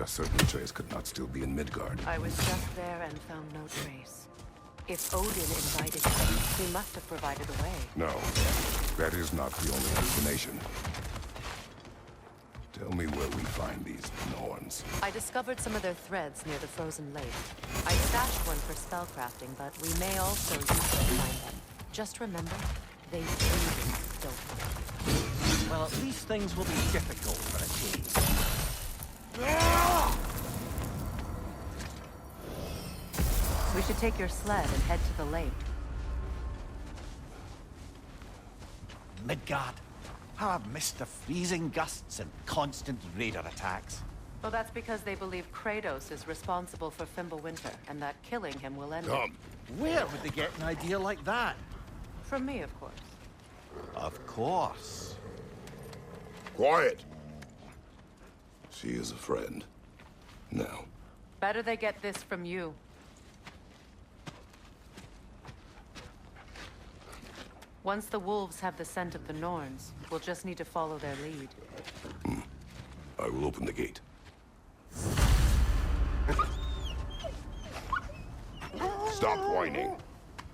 are certain Trace could not still be in Midgard. I was just there and found no trace. If Odin invited him, he must have provided a way. No, that is not the only explanation. Tell me where we find these Norns. I discovered some of their threads near the frozen lake. I stashed one for spellcrafting, but we may also use them to find them. Just remember, they really don't work. Well, at least things will be difficult for a change. We should take your sled and head to the lake. Midgard. How I've missed the freezing gusts and constant raider attacks. Well, that's because they believe Kratos is responsible for Fimbulwinter, and that killing him will end it. Come. Where would they get an idea like that? From me, of course. Of course. Quiet! She is a friend. Now. Better they get this from you. Once the wolves have the scent of the Norns, we'll just need to follow their lead. I will open the gate. Stop whining.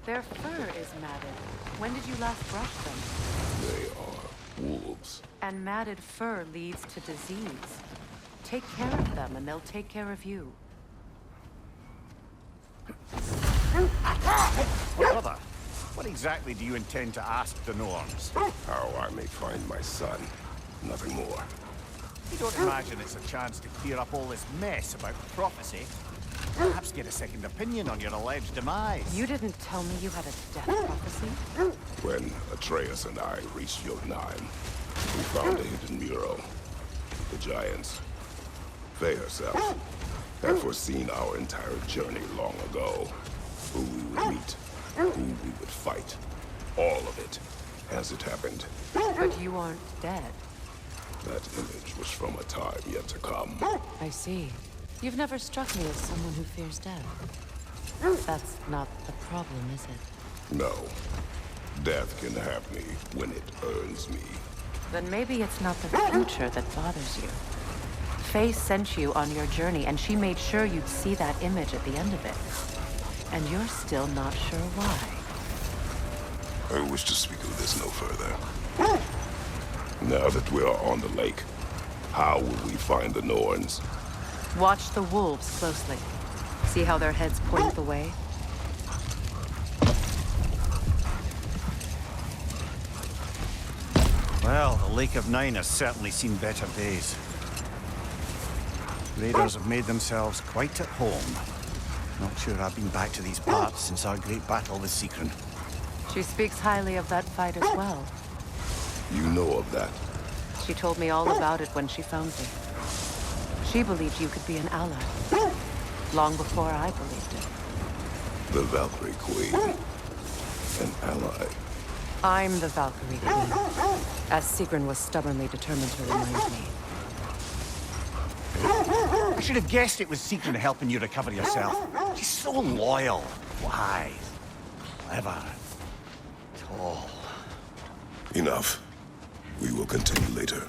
Their fur is matted. When did you last brush them? They are wolves. And matted fur leads to disease. Take care of them, and they'll take care of you. Brother, what exactly do you intend to ask the Norns? How I may find my son. Nothing more. You don't imagine it's a chance to clear up all this mess about prophecy? Perhaps get a second opinion on your alleged demise. You didn't tell me you had a death prophecy? When Atreus and I reached Jotunheim, we found a hidden mural. The giants, they herself, had foreseen our entire journey long ago. Who we would meet, who we would fight. All of it, as it happened. But you aren't dead. That image was from a time yet to come. I see. You've never struck me as someone who fears death. That's not the problem, is it? No. Death can have me when it earns me. Then maybe it's not the future that bothers you. Faye sent you on your journey, and she made sure you'd see that image at the end of it. And you're still not sure why. I wish to speak of this no further. Now that we are on the lake, how will we find the Norns? Watch the wolves closely. See how their heads point the way? Well, the Lake of Nine has certainly seen better days. Raiders have made themselves quite at home. Not sure I've been back to these parts since our great battle with Sigrun. She speaks highly of that fight as well. You know of that. She told me all about it when she found me. She believed you could be an ally. Long before I believed it. The Valkyrie Queen. An ally. I'm the Valkyrie Queen, as Sigrun was stubbornly determined to remind me. I should have guessed it was Sigrun helping you recover yourself. She's so loyal, wise, clever, tall. Enough. We will continue later.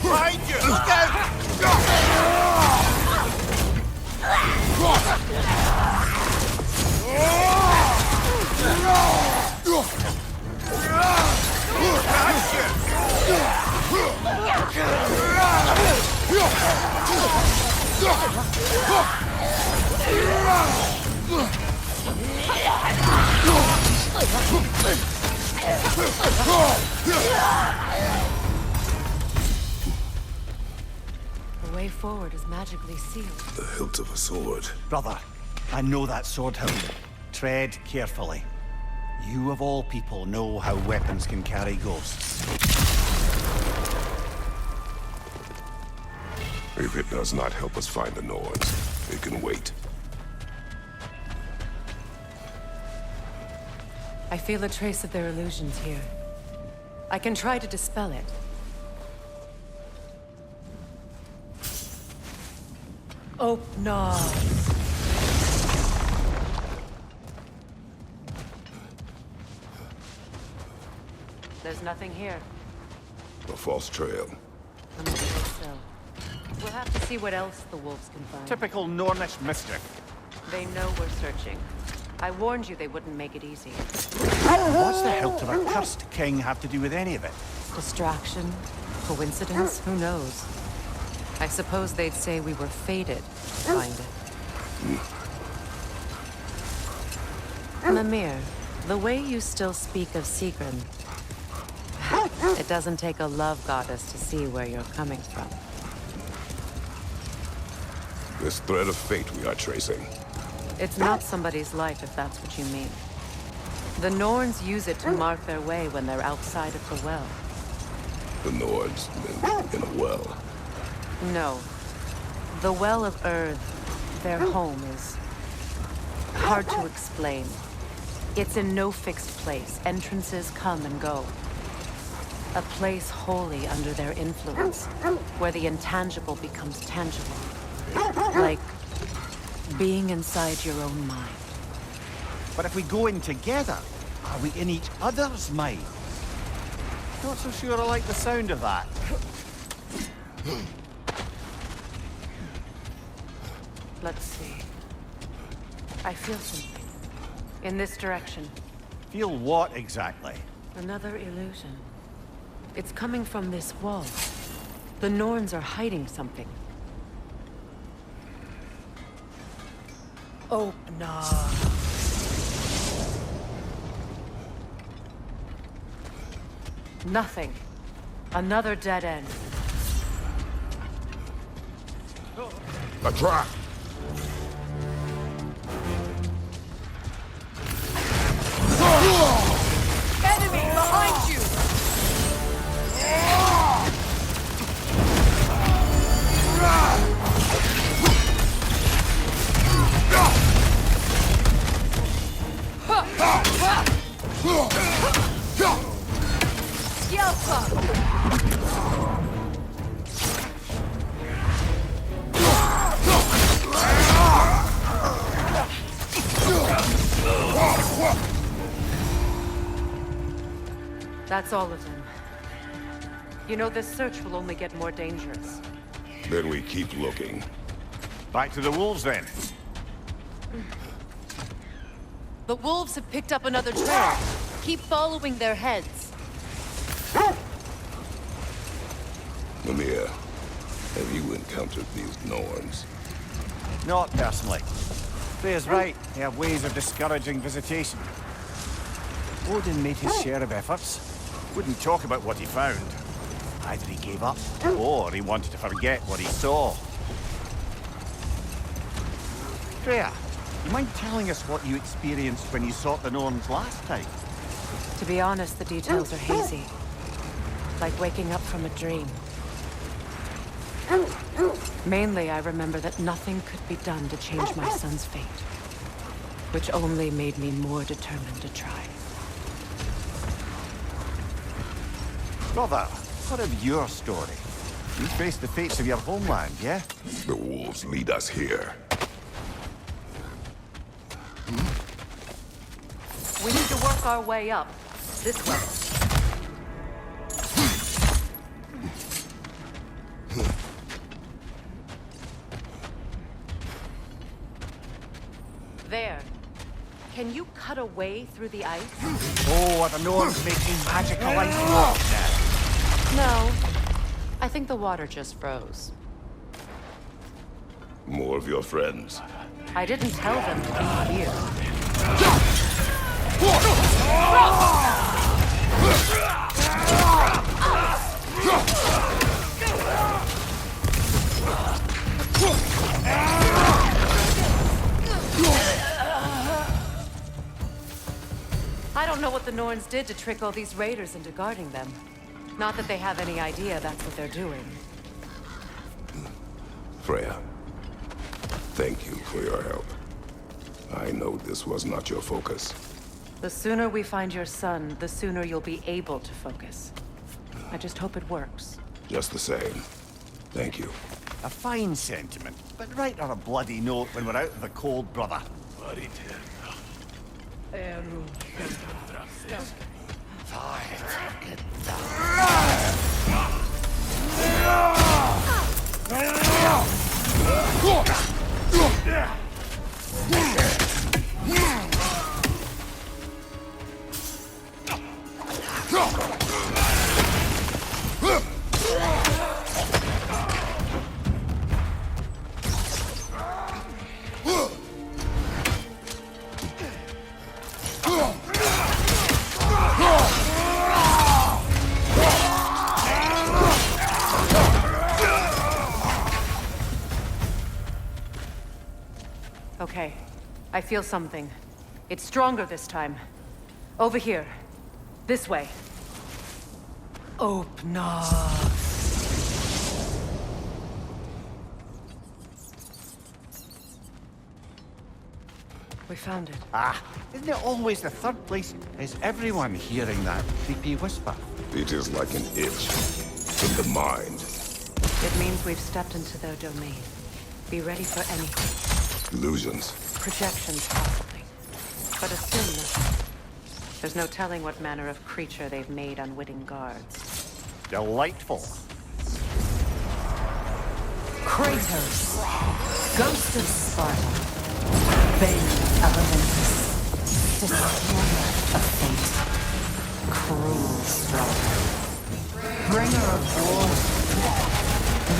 Behind you! Look out! The way forward is magically sealed. The hilt of a sword. Brother, I know that sword hilt. Tread carefully. You of all people know how weapons can carry ghosts. If it does not help us find the Norns, it can wait. I feel a trace of their illusions here. I can try to dispel it, Oh, no. There's nothing here. A false trail. I'm afraid so. We'll have to see what else the wolves can find. Typical Nornish mischief. They know we're searching. I warned you they wouldn't make it easy. What's the hilt of a cursed king have to do with any of it? Distraction? Coincidence? Who knows? I suppose they'd say we were fated to find it. Mimir, the way you still speak of Sigrun, it doesn't take a love goddess to see where you're coming from. This thread of fate we are tracing. It's not somebody's life, if that's what you mean. The Norns use it to mark their way when they're outside of the well. The Nords live in a well. No. The Well of Earth, their home, is hard to explain. It's in no fixed place. Entrances come and go. A place wholly under their influence, where the intangible becomes tangible. Like being inside your own mind. But if we go in together, are we in each other's mind? Not so sure I like the sound of that. Let's see. I feel something. In this direction. Feel what exactly? Another illusion. It's coming from this wall. The Norns are hiding something. Oh, no. Nothing. Another dead end. A trap! Enemy behind you! That's all of them. You know, this search will only get more dangerous. Then we keep looking. Back to the wolves then. The wolves have picked up another trail. Keep following their heads. Mimir, have you encountered these Norns? Not personally. Freya's right. They have ways of discouraging visitation. Odin made his share of efforts. Wouldn't talk about what he found. Either he gave up, or he wanted to forget what he saw. Freya, you mind telling us what you experienced when you sought the Norns last time? To be honest, the details are hazy. Like waking up from a dream. Mainly, I remember that nothing could be done to change my son's fate. Which only made me more determined to try. Brother, what of your story? You faced the fates of your homeland, yeah? The wolves lead us here. We need to work our way up. This way. There. Can you cut a way through the ice? Oh, are the Norns making magical ice walks now? No. I think the water just froze. More of your friends. I didn't tell them to be here. I don't know what the Norns did to trick all these raiders into guarding them. Not that they have any idea that's what they're doing. Freya, thank you for your help. I know this was not your focus. The sooner we find your son, the sooner you'll be able to focus. I just hope it works. Just the same. Thank you. A fine sentiment, but right on a bloody note when we're out of the cold, brother. Okay, I feel something. It's stronger this time. Over here. This way. Open up. We found it. Ah, isn't it always the third place? Is everyone hearing that creepy whisper? It is like an itch in the mind. It means we've stepped into their domain. Be ready for anything. Illusions. Projections, possibly. But assume nothing. There's no telling what manner of creature they've made unwitting guards. Delightful. Kratos, Ghost of Sparta, Bane of Olympus, Destroyer of Fate, Cruel Striker, Bringer of War,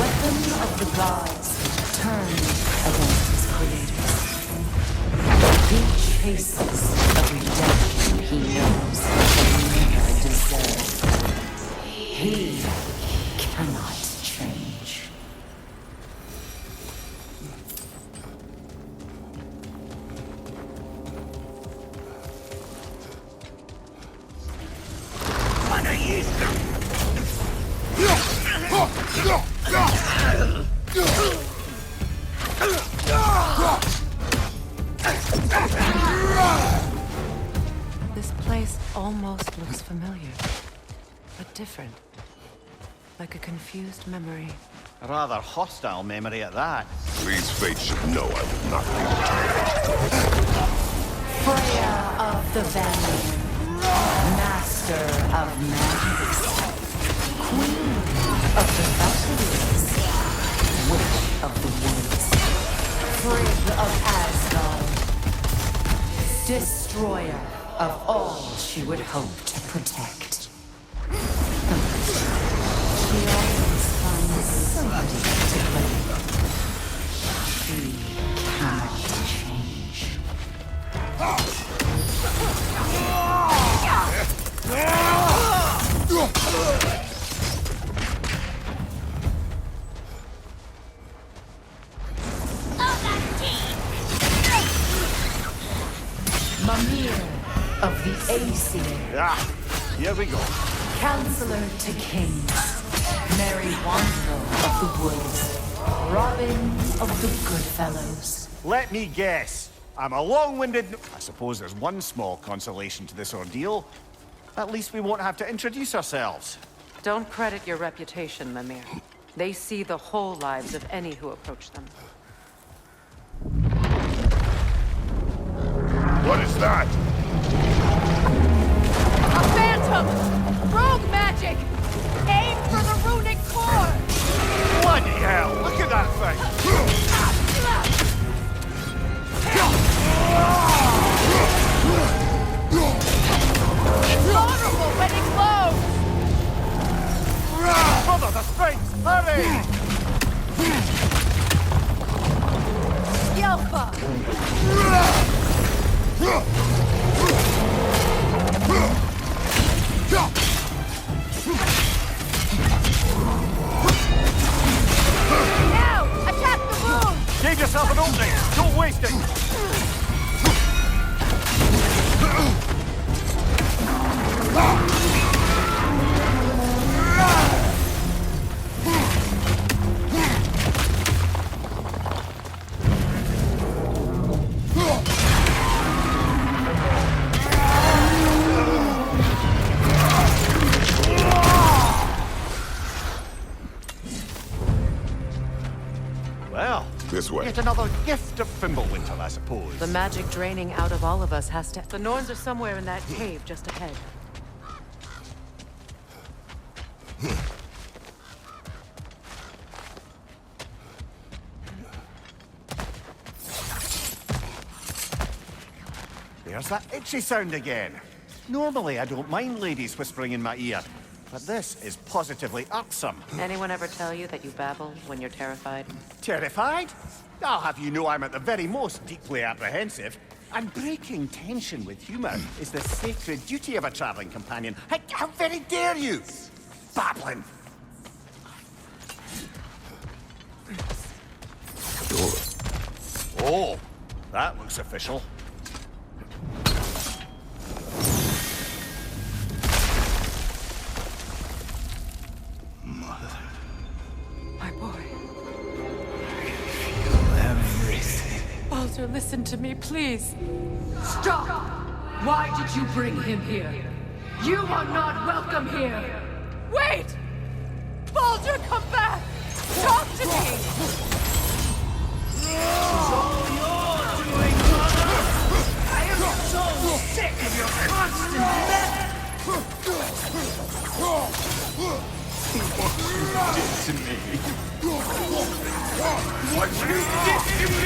Weapon of the Gods, turned against his creators. He chases a redemption he knows will never deserve. He cannot change. This place almost looks familiar, but different. Like a confused memory. A rather hostile memory at that. These fates should know I will not be returned. Freya of the Vanguard, Master of Magics, Queen of the Valkyries, Witch of the Woods, Frigg of Asgard, Destroyer of all she would hope to protect. She always finds somebody to blame. She cannot change. Mimir of the Aesir. Ah, here we go. Counselor to Kings, Merry Wanderer of the Woods, Robin of the Goodfellows. Let me guess. I'm a long-winded... I suppose there's one small consolation to this ordeal. At least we won't have to introduce ourselves. Don't credit your reputation, Mimir. They see the whole lives of any who approach them. What is that? A phantom! Rogue magic! Aim for the runic core! Bloody hell! Look at that thing! It's vulnerable when it glows! Brother, the strength! Hurry! Yelpa! Now! Attack the wound! Give yourself an opening! Don't waste it! Get another gift of Fimbulwinter, I suppose. The magic draining out of all of us has to... The Norns are somewhere in that cave just ahead. There's that itchy sound again. Normally, I don't mind ladies whispering in my ear, but this is positively irksome. Anyone ever tell you that you babble when you're terrified? Terrified? I'll have you know I'm at the very most deeply apprehensive. And breaking tension with humor is the sacred duty of a traveling companion. How very dare you? Babbling. Oh, that looks official. My boy. Everything. Baldur, listen to me, please. Stop! Why did you bring him here? You are not welcome here! Wait! Baldur, come back! Talk to me! I am so sick of your constant mess. What you did to me. What you did to me!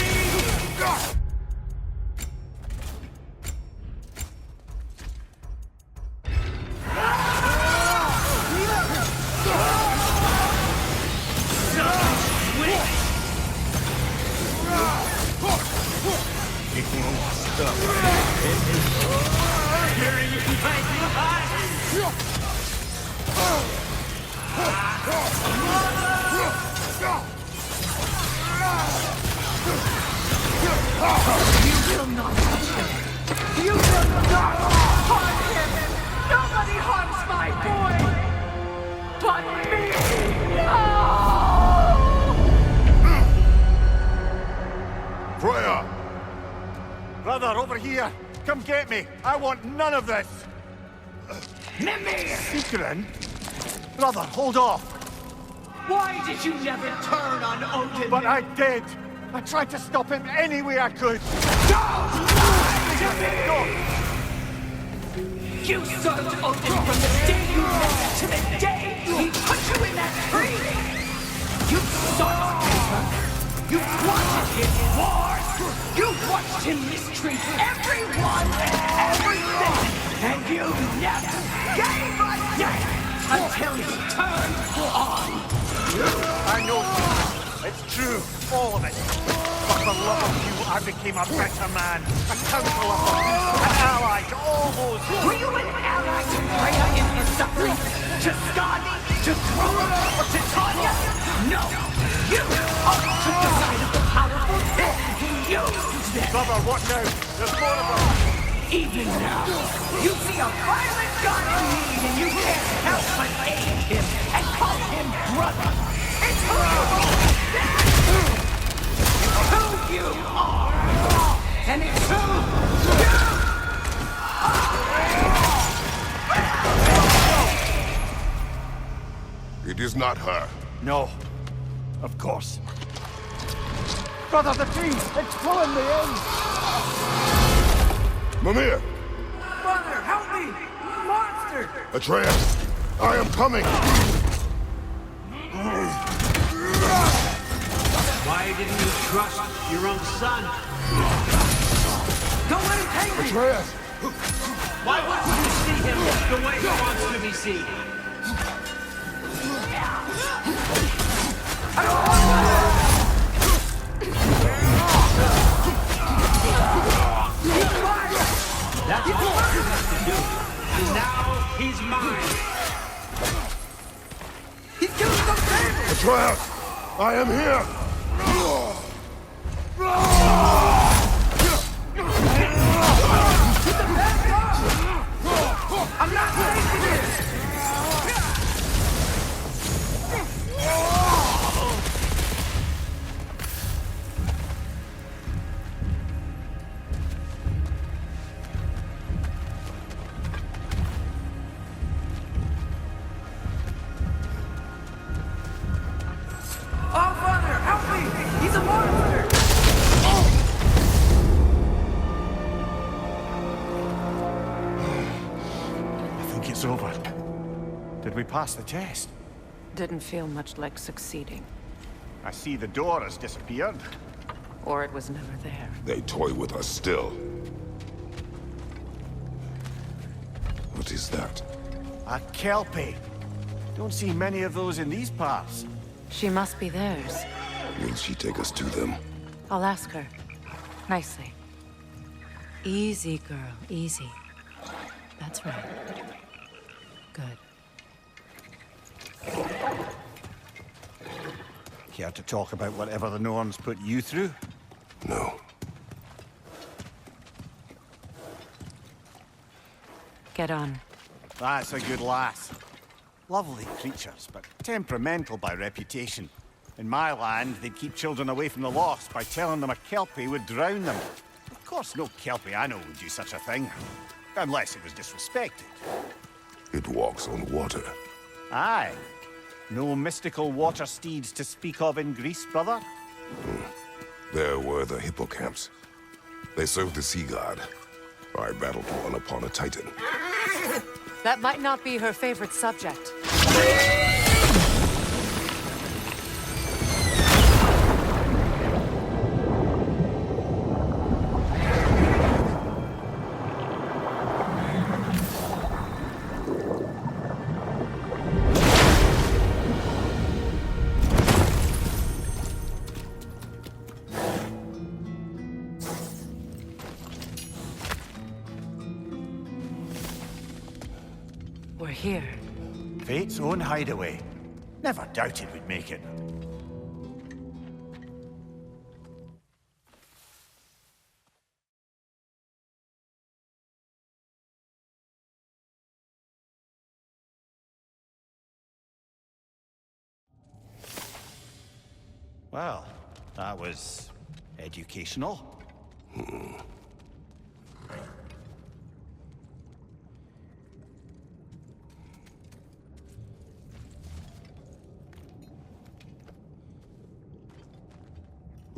You will not touch him! You will not harm him! Nobody harms my boy! But me! No! Freya! Brother, over here! Come get me! I want none of this! Mimir! Sigrun? Brother, hold off! Why did you never turn on Odin? But I did! I tried to stop him any way I could! Don't lie to me! You served Odin from the day you met to the day he put you in that tree! You saw him! You wanted his wars! You watched him mistreat everyone and everything! And you never gave a damn until he turned on you! I know, it's true, all of it. But for love of you, I became a better man, a counselor for you, an ally to all those who... Were you an ally to Freya in her suffering? To Skadi? To Throne? Or to Tanya? No! You always took the side of the powerful and used them! Brother, what now? There's more of them! Even now, you see a violent god in need and you can't help but aid him and call him brother! It's who you are! That's who you are! And it's who you It is not her. No, of course. Brother, the trees! It's pulling me in! Mimir! Brother, help me! Monster! Atreus! I am coming! Why didn't you trust your own son? Don't let him take me! Atreus! Why wouldn't you see him the way he wants to be seen? That's all he has to do. And now he's mine. He's killing those people! Atreus! I am here! I'm not taking this! Oh, Father, help me! He's a monster! think it's over. Did we pass the test? Didn't feel much like succeeding. I see the door has disappeared. Or it was never there. They toy with us still. What is that? A Kelpie. Don't see many of those in these parts. She must be theirs. Will she take us to them? I'll ask her. Nicely. Easy, girl. Easy. That's right. Good. Care to talk about whatever the Norns put you through? No. Get on. That's a good lass. Lovely creatures, but temperamental by reputation. In my land, they'd keep children away from the lost by telling them a Kelpie would drown them. Of course, no Kelpie I know would do such a thing. Unless it was disrespected. It walks on water. Aye. No mystical water steeds to speak of in Greece, brother? There were the hippocamps. They served the sea god. I battled one upon a titan. That might not be her favorite subject. We're here. Fate's own hideaway. Never doubted we'd make it. Well, that was educational.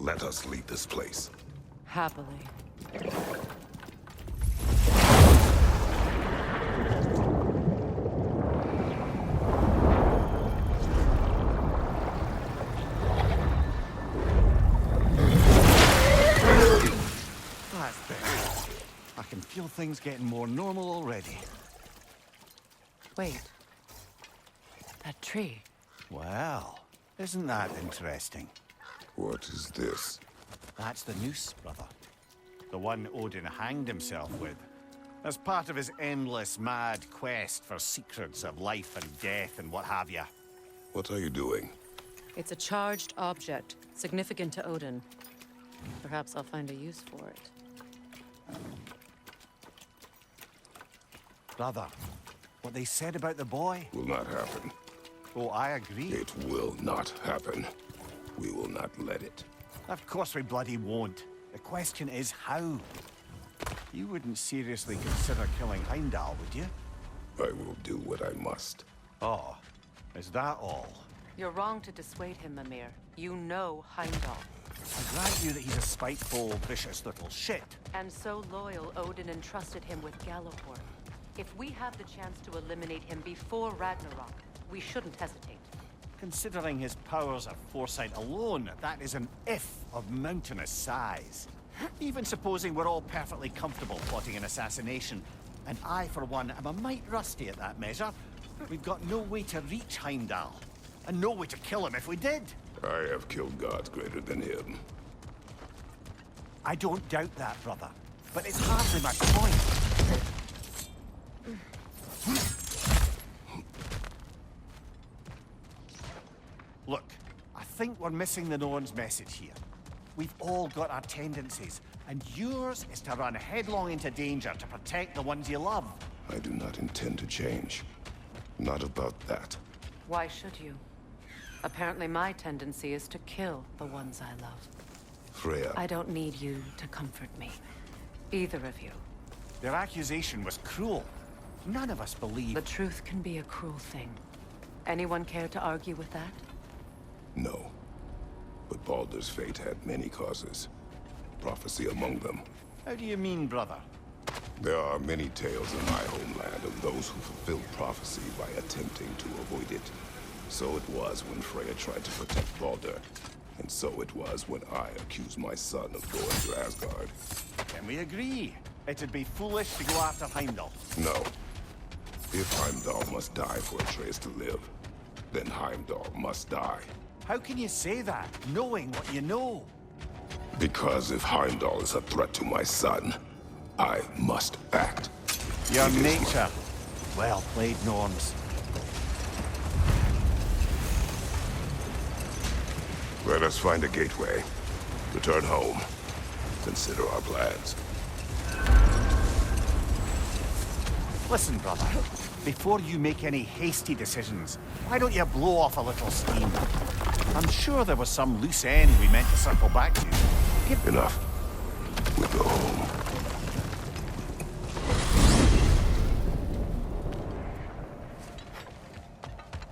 Let us leave this place. Happily. That's better. I can feel things getting more normal already. Wait. That tree. Well, isn't that interesting? What is this? That's the noose, brother. The one Odin hanged himself with. As part of his endless, mad quest for secrets of life and death and what have you. What are you doing? It's a charged object, significant to Odin. Perhaps I'll find a use for it. Brother, what they said about the boy? Will not happen. Oh, I agree. It will not happen. We will not let it. Of course we bloody won't. The question is how. You wouldn't seriously consider killing Heimdall, would you? I will do what I must. Oh, is that all? You're wrong to dissuade him, Mimir. You know Heimdall. I grant you that he's a spiteful, vicious little shit. And so loyal, Odin entrusted him with Gjallarhorn. If we have the chance to eliminate him before Ragnarok, we shouldn't hesitate. Considering his powers of foresight alone, that is an if of mountainous size. Even supposing we're all perfectly comfortable plotting an assassination, and I, for one, am a mite rusty at that measure, we've got no way to reach Heimdall, and no way to kill him if we did. I have killed gods greater than him. I don't doubt that, brother, but it's hardly my point. Look, I think we're missing the Norn's message here. We've all got our tendencies, and yours is to run headlong into danger to protect the ones you love. I do not intend to change. Not about that. Why should you? Apparently my tendency is to kill the ones I love. Freya, I don't need you to comfort me. Either of you. Their accusation was cruel. None of us believe. The truth can be a cruel thing. Anyone care to argue with that? no. But Baldur's fate had many causes. Prophecy among them. How do you mean, brother? There are many tales in my homeland of those those who fulfill prophecy by attempting to avoid it. So it was when Freya tried to protect Baldur. And so it was when I accused my son of going to Asgard. Can we agree? It'd be foolish to go after Heimdall. No. If Heimdall must die for Atreus to live, then Heimdall must die. How can you say that, knowing what you know? Because if Heimdall is a threat to my son, I must act. Your It is nature. Well played, Norns. Let us find a gateway. Return home. Consider our plans. Listen, brother. Before you make any hasty decisions, why don't you blow off a little steam? I'm sure there was some loose end we meant to circle back to. Enough. We go home.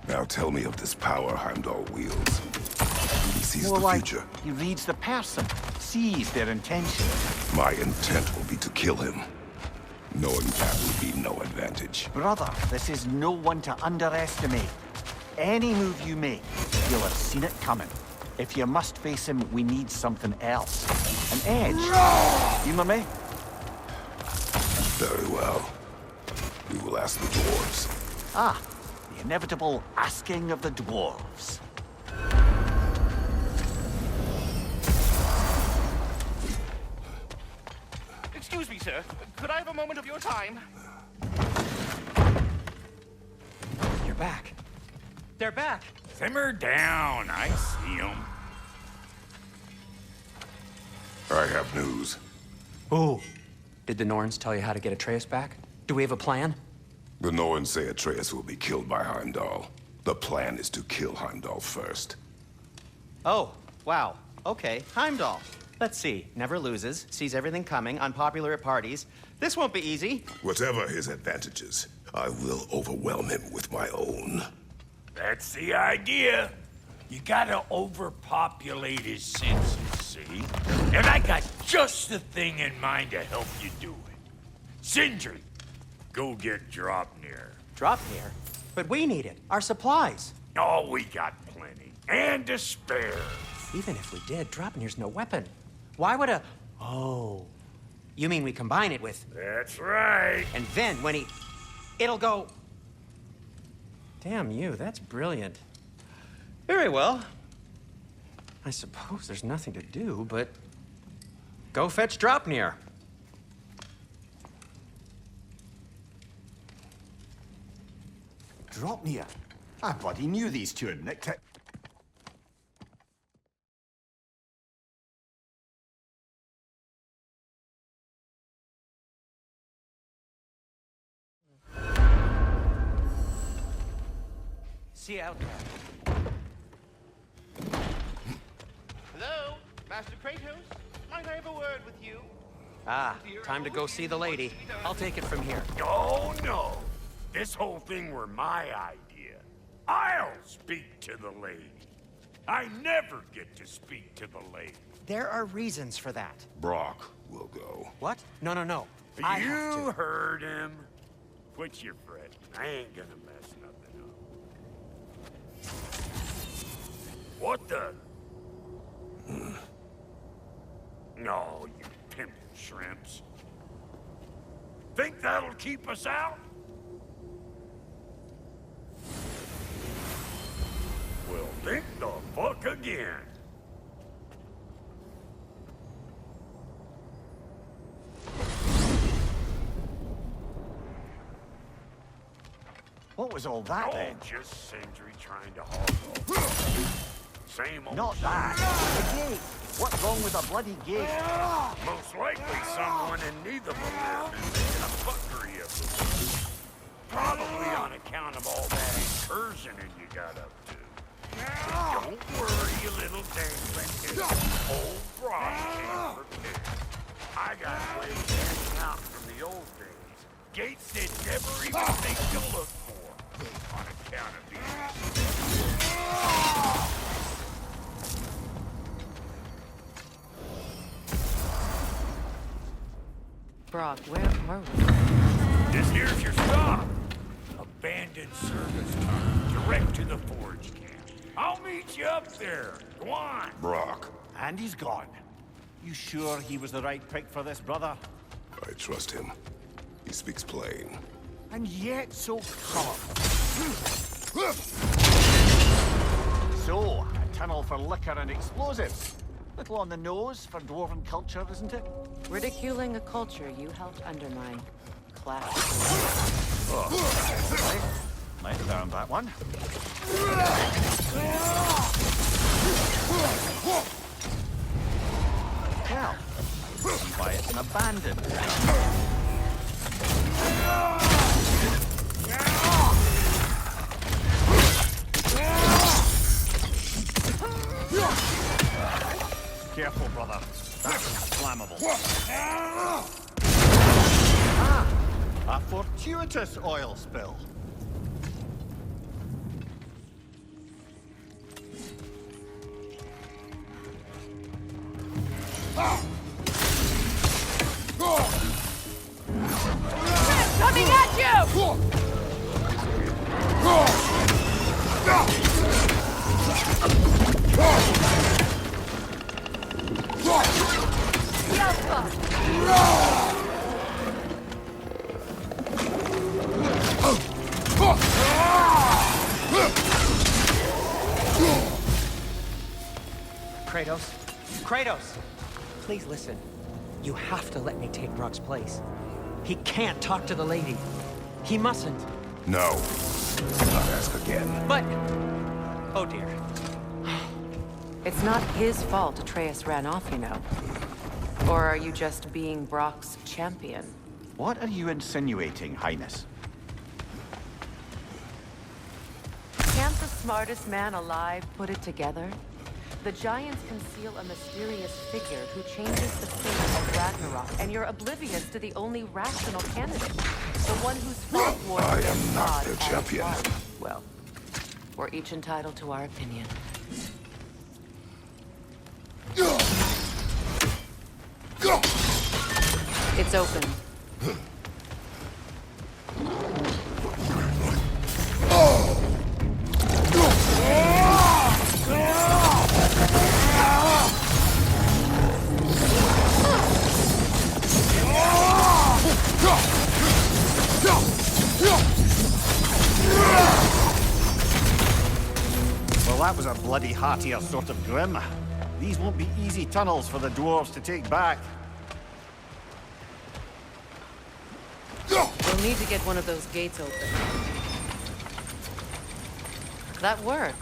Now tell me of this power Heimdall wields. He sees More the like future. he reads the person, sees their intention. My intent will be to kill him. Knowing that will be no advantage. Brother, this is no one to underestimate. Any move you make, you'll have seen it coming. If you must face him, we need something else. An edge. Humor me? Very well. We will ask the dwarves. Ah, the inevitable asking of the dwarves. Excuse me, sir. Could I have a moment of your time? You're back. They're back. Simmer down. I see them. I have news. Oh. Did the Norns tell you how to get Atreus back? Do we have a plan? The Norns say Atreus will be killed by Heimdall. The plan is to kill Heimdall first. Oh, wow. Okay, Heimdall. Let's see. Never loses, sees everything coming, unpopular at parties. This won't be easy. Whatever his advantages, I will overwhelm him with my own. That's the idea. You gotta overpopulate his senses, see? And I got just the thing in mind to help you do it. Sindri, go get Dropnir. Drop here. But we need it. Our supplies. Oh, we got plenty. And to spare. Even if we did, Dropnir's no weapon. Why would a... Oh. You mean we combine it with... That's right. And then when he... It'll go... Damn you, that's brilliant. Very well. I suppose there's nothing to do, but... Go fetch Dropnir. Dropnir. I bloody knew these two had nicked it. See you out there. Hello, Master Kratos? Might I have a word with you? Ah, time to go see the lady. I'll take it from here. Oh, no. This whole thing were my idea. I'll speak to the lady. I never get to speak to the lady. There are reasons for that. Brock will go. What? No, no, no. I have You to. heard him. Quit your fretting. I ain't gonna mess nothing up. What the? No, you pimp shrimps. Think that'll keep us out? Well, think the fuck again. What was all that Oh, then? just Sindri trying to hog off. Same old Not song. that. The gate. What's wrong with a bloody gate? Most likely someone in neither of them is making a fuckery of this. Probably on account of all that incursioning you got up to. But don't worry, you little dangling kid. Old Brock came prepared. I got ways hanging out from the old days. Gates they'd never even think to look for. On account of these. Brock, where were we? This here's your stop. service tunnel direct to the forge camp. I'll meet you up there. Go on. Brock, And he's gone. You sure he was the right pick for this, brother? I trust him. He speaks plain. And yet so colorful. So, a tunnel for liquor and explosives. Little on the nose for dwarven culture, isn't it? Ridiculing a culture you helped undermine. Classic. Oh, right. Let down that one. Well, see why it's an abandoned town. Careful, brother. That's flammable. Ah, a fortuitous oil spill. Coming at you! Kratos? Kratos! Please listen. You have to let me take Brock's place. He can't talk to the lady. He mustn't. No. Do not ask again. But... Oh dear. It's not his fault Atreus ran off, you know. Or are you just being Brock's champion? What are you insinuating, Highness? Can't the smartest man alive put it together? The Giants conceal a mysterious figure who changes the fate of Ragnarok, and you're oblivious to the only rational candidate. The one who's fought war I against am not God their and champion. God. Well, we're each entitled to our opinion. It's open. Well, that was a bloody heartier sort of grim. These won't be easy tunnels for the dwarves to take back. We'll need to get one of those gates open. That worked.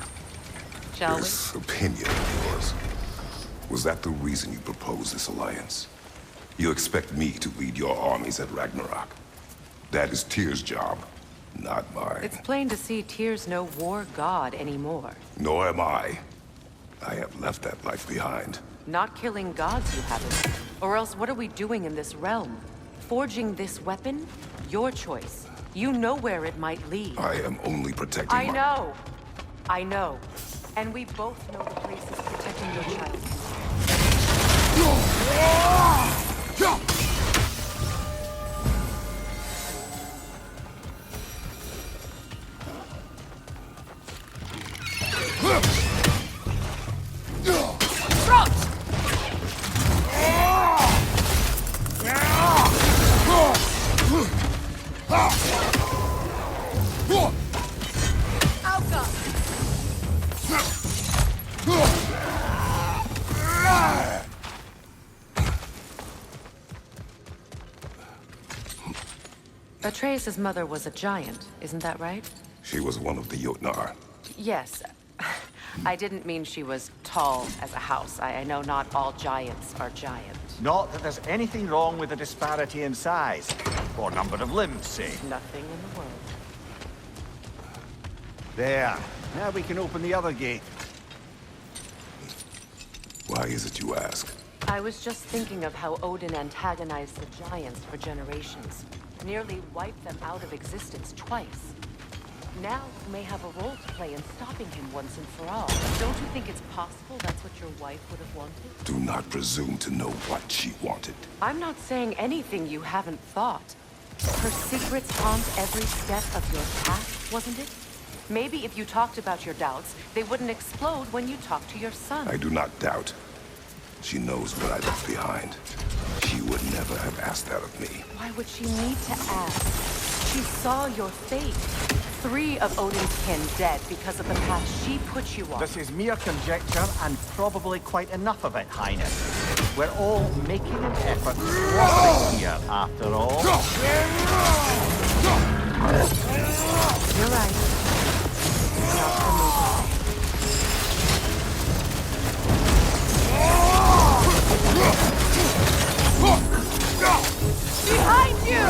Shall we? This opinion of yours, was that the reason you proposed this alliance? You expect me to lead your armies at Ragnarok? That is Tyr's job, not mine. It's plain to see Tyr's no war god anymore. Nor am I. I have left that life behind. Not killing gods, you haven't. Or else what are we doing in this realm? Forging this weapon? Your choice. You know where it might lead. I am only protecting I know. I know. And we both know the place is protecting your child. Atreus' mother was a giant, isn't that right? She was one of the Jotnar. Yes. I didn't mean she was tall as a house. I know not all giants are giant. Not that there's anything wrong with the disparity in size, or number of limbs, say. Nothing in the world. There. Now we can open the other gate. Why is it you ask? I was just thinking of how Odin antagonized the giants for generations. Nearly wiped them out of existence twice. Now you may have a role to play in stopping him once and for all. Don't you think it's possible that's what your wife would have wanted? Do not presume to know what she wanted. I'm not saying anything you haven't thought. Her secrets haunt every step of your path, wasn't it? Maybe if you talked about your doubts, they wouldn't explode when you talked to your son. I do not doubt. She knows what I left behind. She would never have asked that of me. Why would she need to ask? She saw your fate. 3 of Odin's kin dead because of the path she put you on. This is mere conjecture, and probably quite enough of it, Highness. We're all making an effort to cooperate here, after all. You're right. Not for me to say. Behind you!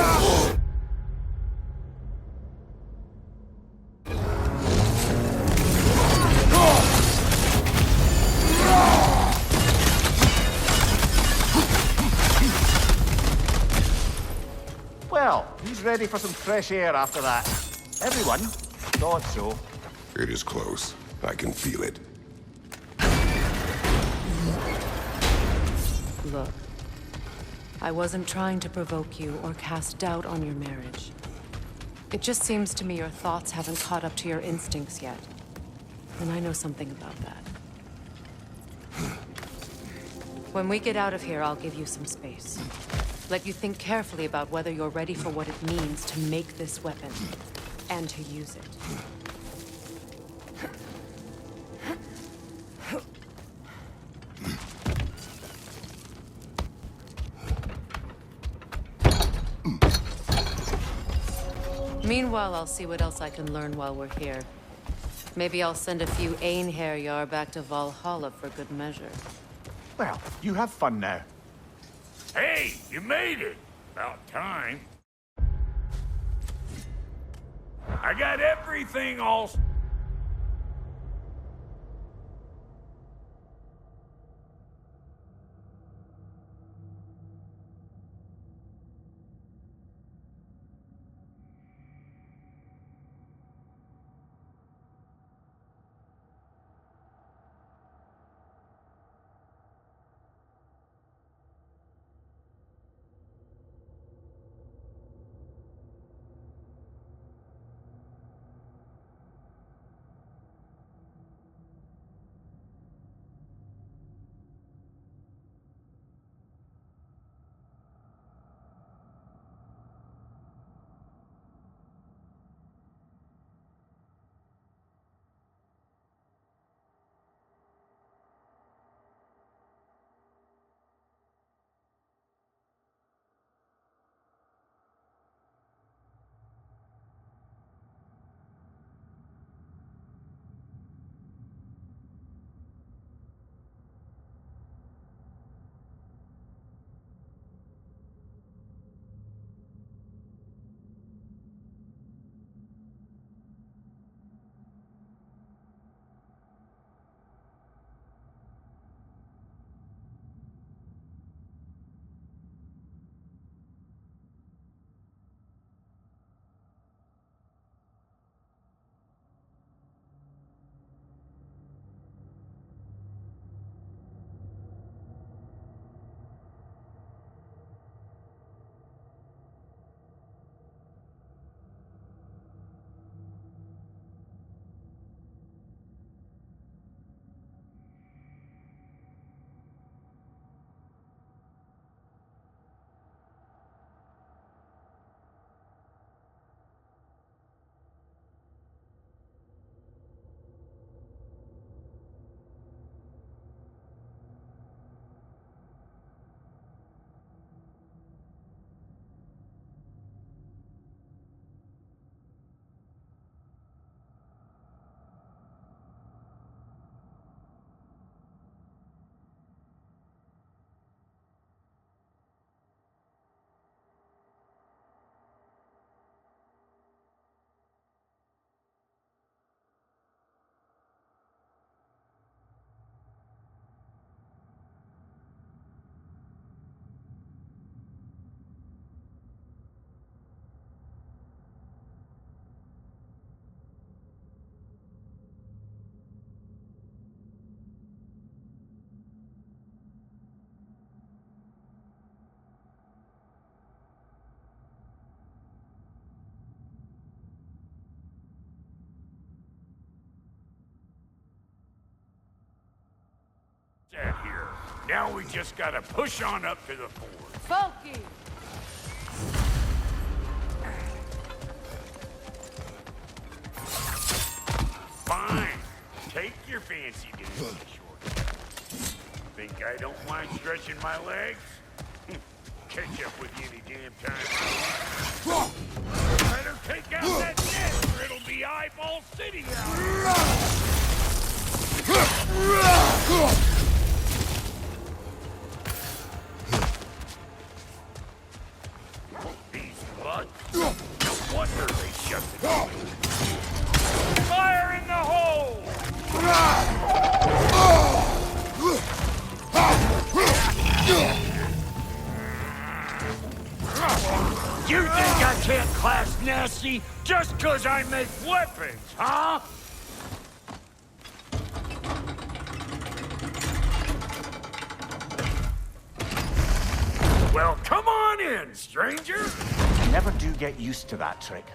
Well, he's ready for some fresh air after that. Everyone thought so. It is close. I can feel it. Look, I wasn't trying to provoke you or cast doubt on your marriage. It just seems to me your thoughts haven't caught up to your instincts yet. And I know something about that. When we get out of here, I'll give you some space. Let you think carefully about whether you're ready for what it means to make this weapon, and to use it. Meanwhile, I'll see what else I can learn while we're here. Maybe I'll send a few Einherjar back to Valhalla for good measure. Well, you have fun now. Hey, you made it! About time. I got everything all... Set here. Now we just gotta push on up to the fort. Funky! Fine. Take your fancy dandy shortcut. Think I don't mind stretching my legs? Catch up with you any damn time. Better take out that net or it'll be Eyeball City out here. These bloods. No wonder they shut the door. Fire in the hole! You think I can't class nasty just 'cause I make weapons, huh? Well, come on in, stranger. Never do get used to that trick.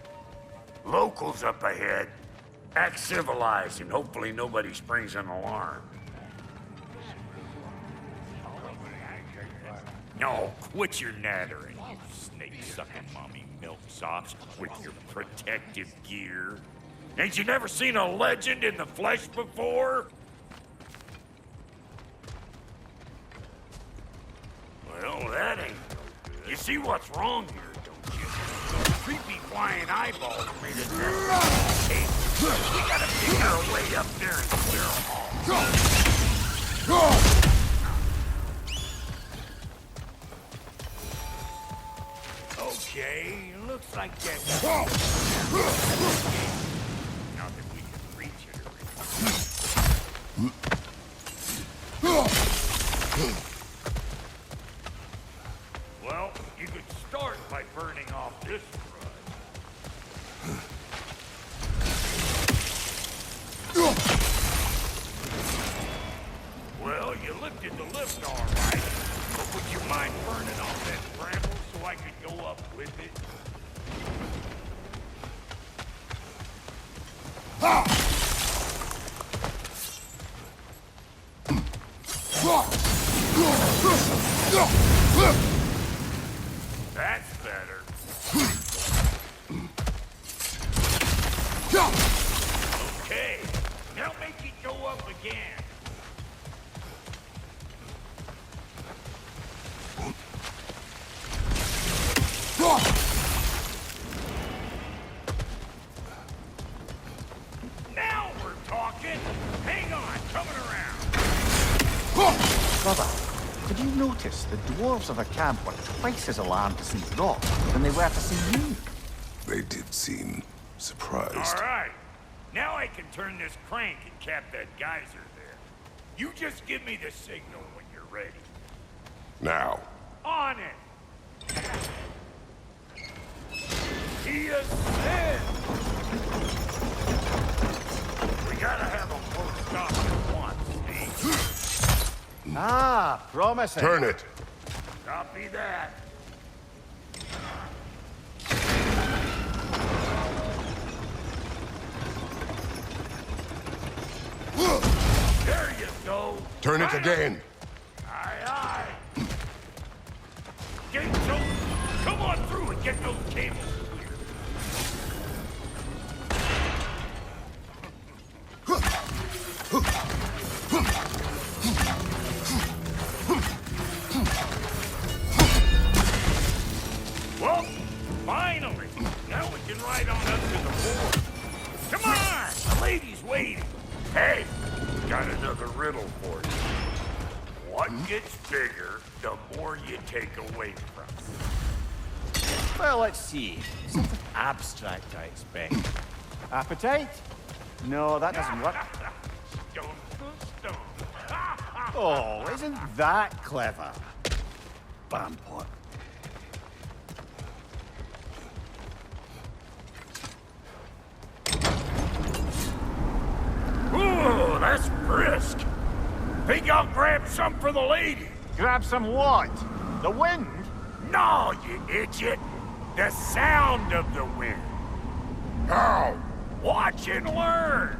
Locals up ahead. Act civilized and hopefully nobody springs an alarm. No, quit your nattering, you snake-sucking mommy milk sops with your protective gear. Ain't you never seen a legend in the flesh before? Well, that ain't no good. You see what's wrong here, don't you? Those creepy flying eyeballs made it necessary. Hey, we gotta figure a way up there and clear them all. Okay, looks like that's... Not that we can reach it or anything. Well, you could start by burning off this crud. Well, you lifted the lift all right. But would you mind burning off that bramble so I could go up with it? That's better. Okay, now make it go up again. Now we're talking. Hang on, coming around. Brother, did you notice the dwarves of the camp were twice as alarmed to see Rock than they were to see you? They did seem surprised. All right. Now I can turn this crank and cap that geyser there. You just give me the signal when you're ready. Now. On it! He ascends! We gotta have them both stop at once, see? Ah, promising. Turn it. Copy that. There you go. Turn it again. Aye, aye. Gates open. Come on through and get those cables clear. Well, finally. Now we can ride on up to the fort. Come on, the lady's waiting. Hey, got another riddle for you. What gets bigger, the more you take away from it? Well, let's see. Something abstract, I expect. Appetite? No, that doesn't work. Stone to stone. Oh, isn't that clever? Bampot. Ooh, that's brisk. Think I'll grab some for the lady? Grab some what? The wind? No, you idiot. The sound of the wind. How? Watch and learn.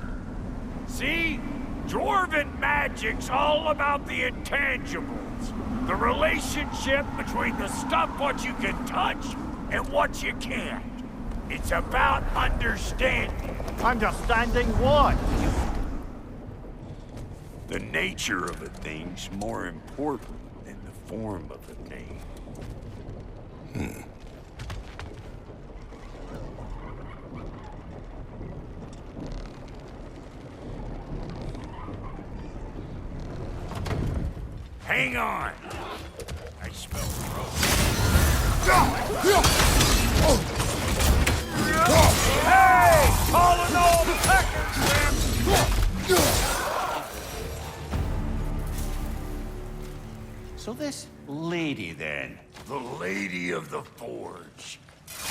See? Dwarven magic's all about the intangibles. The relationship between the stuff what you can touch and what you can't. It's about understanding. Understanding what? The nature of a thing's more important than the form of a thing. Hang on. I smell rope. Hey! Calling all the peckers, So this lady, then? the Lady of the Forge.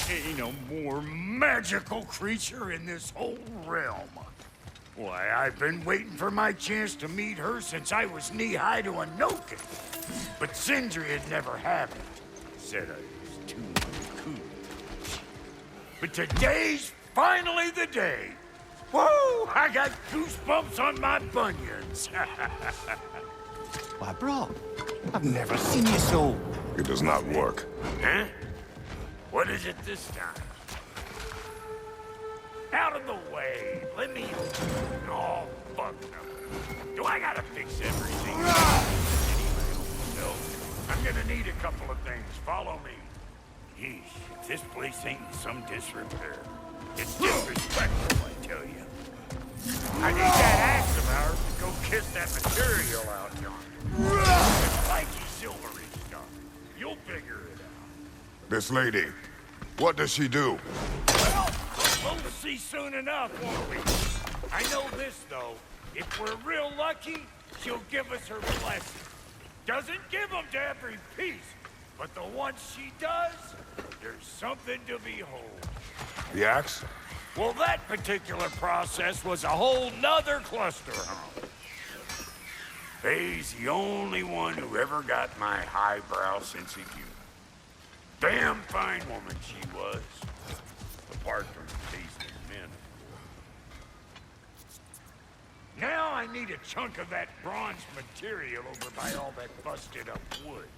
Ain't no more magical creature in this whole realm. Why, I've been waiting for my chance to meet her since I was knee-high to a Noken. But Sindri had never had it. Said I was too uncouth. But today's finally the day. Woo! I got goosebumps on my bunions. Why, bro, I've never seen you so... It does not work. Huh? What is it this time? Out of the way. Let me... Oh, fuck no. Do I gotta fix everything? No. I'm gonna need a couple of things. Follow me. Yeesh, if this place ain't in some disrepair. It's disrespectful, I tell you. I need that axe of ours to go kiss that material out yonder. It's flaky silvery stuff. You'll figure it out. This lady, what does she do? Well, we'll see soon enough, won't we? I know this, though. If we're real lucky, she'll give us her blessing. Doesn't give them to every piece, but the ones she does, there's something to behold. The axe? Well, that particular process was a whole nother cluster hump. Faye's the only one who ever got my highbrow sense of humor. Damn fine woman she was. Apart from tasting men. Now I need a chunk of that bronze material over by all that busted up wood.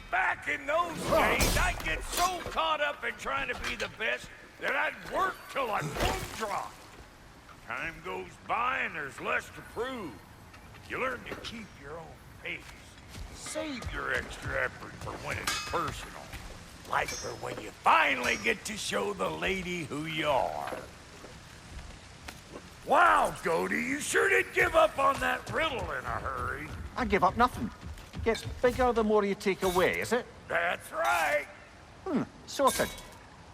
Back in those days, I'd get so caught up in trying to be the best that I'd work till I boom drop. Time goes by and there's less to prove. You learn to keep your own pace. Save your extra effort for when it's personal. Like for when you finally get to show the lady who you are. Wow, Cody, you sure did give up on that riddle in a hurry. I give up nothing. Gets bigger the more you take away, is it? That's right. Sorted.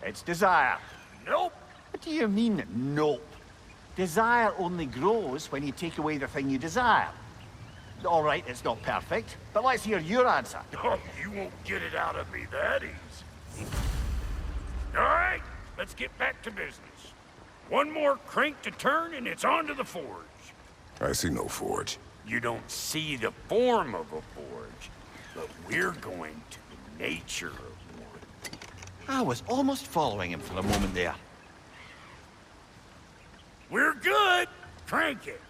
It's desire. Nope. What do you mean, nope? Desire only grows when you take away the thing you desire. All right, it's not perfect, but let's hear your answer. Oh, you won't get it out of me that easy. All right, let's get back to business. One more crank to turn and it's on to the forge. I see no forge. You don't see the form of a forge, but we're going to the nature of one. I was almost following him for a moment there. We're good. Crank it.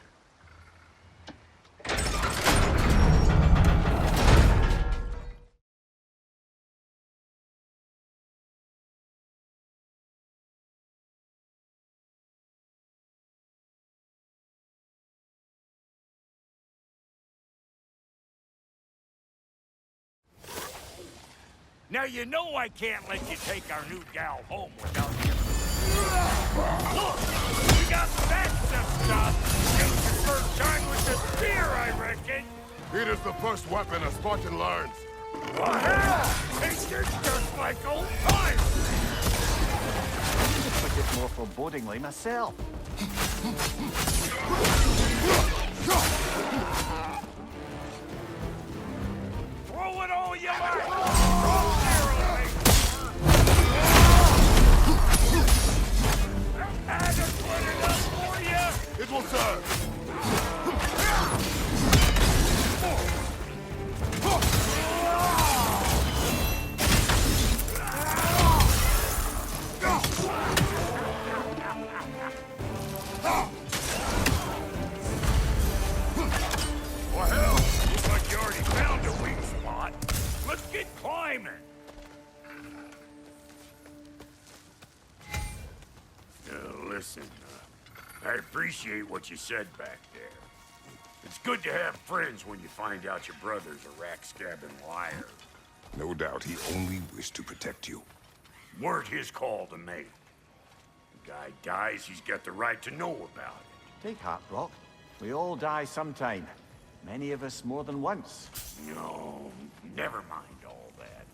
Now you know I can't let you take our new gal home without giving her. Look, you got that stuff. It was your first time with the spear, I reckon. It is the first weapon a Spartan learns. Well, hell, it's just like old times. I took it more forebodingly myself. Throw it all you like. It will serve. Listen, I appreciate what you said back there. It's good to have friends when you find out your brother's a rack-scabbing liar. No doubt he only wished to protect you. Weren't his call to make. The guy dies, he's got the right to know about it. Take heart, Brock. We all die sometime. Many of us more than once. No, never mind all that.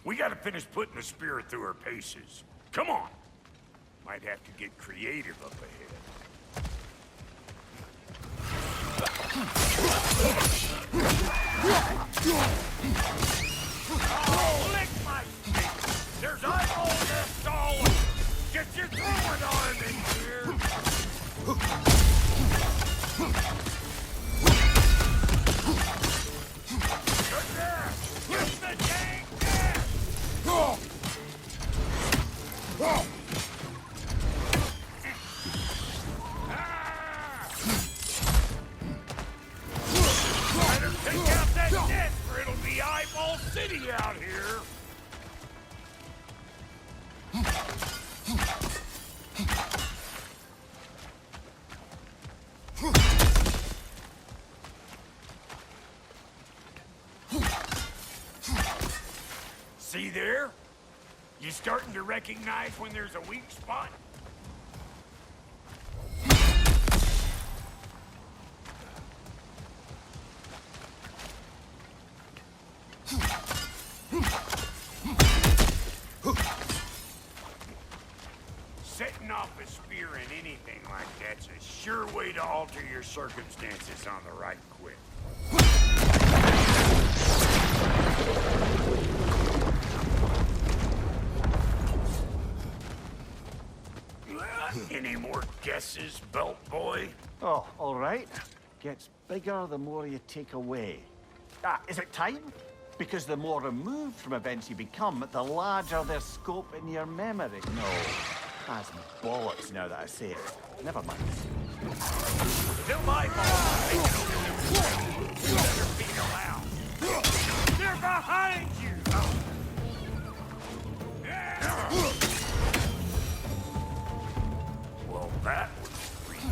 We gotta finish putting the spirit through her paces. Come on! Might have to get creative up ahead. Oh, lick my stick! There's eyeballs left all over! Get your throwing arm in here! Good there! Get the dang cat! Better take out that net, or it'll be Eyeball City out here! See there? You starting to recognize when there's a weak spot? Setting off a spear in anything like that's a sure way to alter your circumstances on the right quick. Any more guesses, Belt Boy? Oh, all right. Gets bigger the more you take away. Ah, is it time? Because the more removed from events you become, the larger their scope in your memory. No, that's bollocks now that I say it. Never mind. Still my ball. You better be around. They're behind you! Well, that was freaky.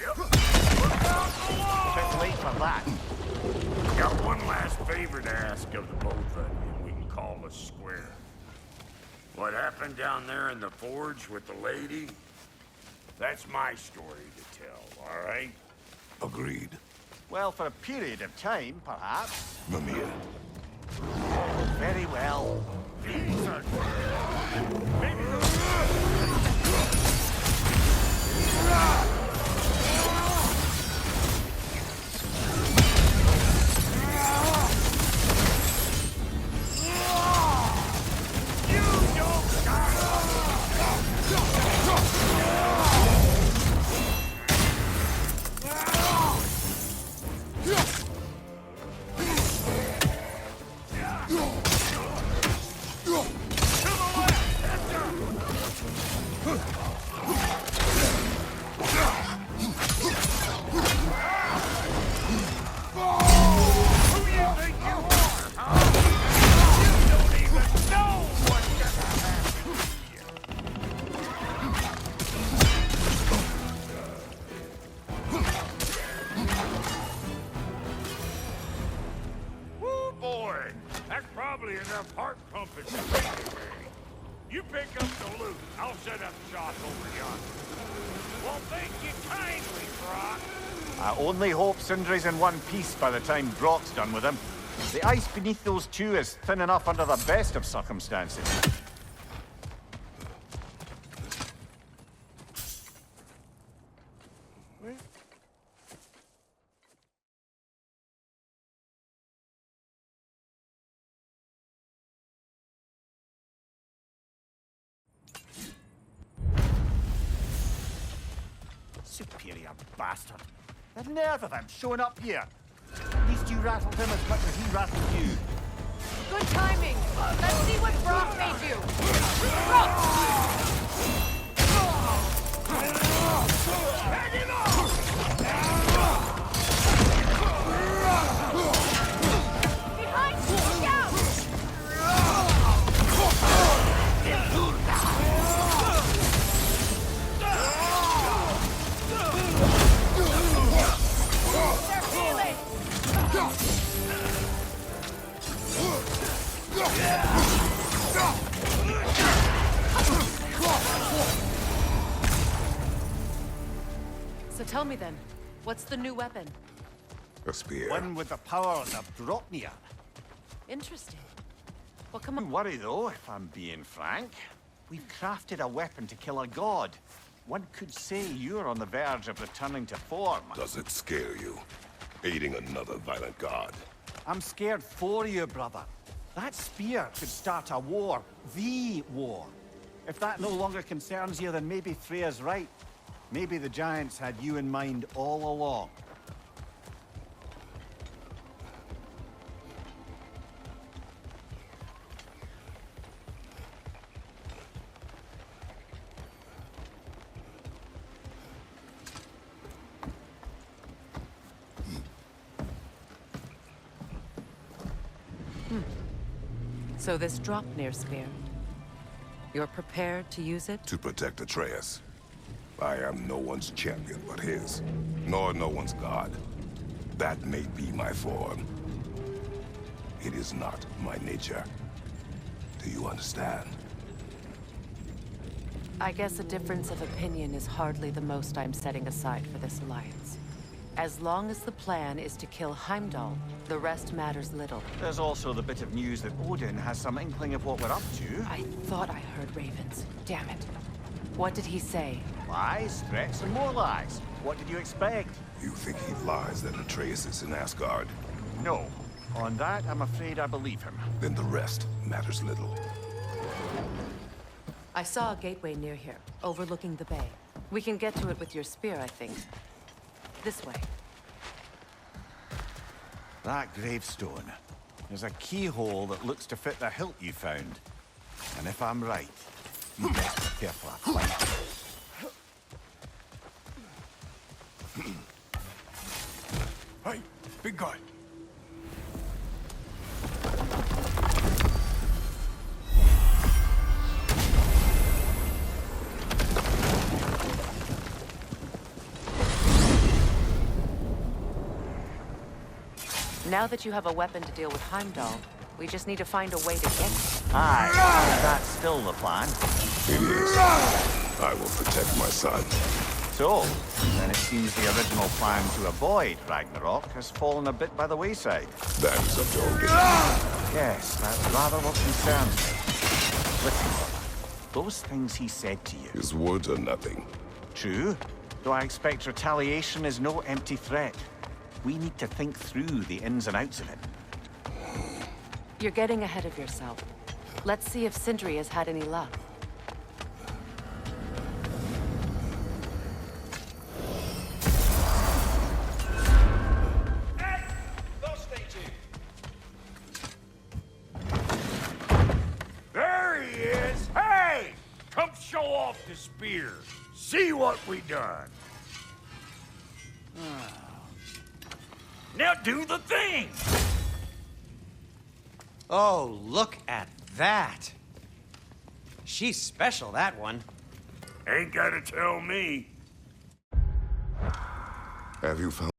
Yep. Look out below! Bit late for that. Got one last favor to ask of the both of you, and we can call us square. What happened down there in the forge with the lady? That's my story to tell, all right? Agreed. Well, for a period of time, perhaps. Mamiya. Very well. These are... Maybe enough heart pumping to make it, Mary. You pick up the loot. I'll set up shop over yonder. Well, thank you kindly, Brock. I only hope Sindri's in one piece by the time Brock's done with him. The ice beneath those two is thin enough under the best of circumstances. Superior bastard. The nerve of him showing up here. At least you rattled him as much as he rattled you. Good timing. Let's see what Brock made you. Head him off! So tell me then, what's the new weapon? A spear. One with the powers of Dropnir. Interesting. Well, come Don't on. worry though, if I'm being frank. We've crafted a weapon to kill a god. One could say you're on the verge of returning to form. Does it scare you? Aiding another violent god? I'm scared for you, brother. That spear could start a war. The war. If that no longer concerns you, then maybe Freya's right. Maybe the Giants had you in mind all along. So this Dropnir spear, you're prepared to use it? To protect Atreus. I am no one's champion but his, nor no one's god. That may be my form. It is not my nature. Do you understand? I guess a difference of opinion is hardly the most I'm setting aside for this alliance. As long as the plan is to kill Heimdall, the rest matters little. There's also the bit of news that Odin has some inkling of what we're up to. I thought I heard ravens. Damn it. What did he say? Lies, threats, and more lies. What did you expect? You think he lies that Atreus is in Asgard? No. On that, I'm afraid I believe him. Then the rest matters little. I saw a gateway near here, overlooking the bay. We can get to it with your spear, I think. This way. That gravestone. There's a keyhole that looks to fit the hilt you found. And if I'm right, you best prepare for a fight. Hey, big guy. Now that you have a weapon to deal with Heimdall, we just need to find a way to get it. Aye, that's still the plan. It is. I will protect my son. So, then it seems the original plan to avoid Ragnarok has fallen a bit by the wayside. That is up to Odin. Yes, that's rather what concerns me. Listen, brother, those things he said to you. His words are nothing. True, though I expect retaliation is no empty threat. We need to think through the ins and outs of it. You're getting ahead of yourself. Let's see if Sindri has had any luck. There he is! Hey! Come show off the spear. See what we done. Now do the thing! Oh, look at that. She's special, that one. Ain't gotta tell me. Have you found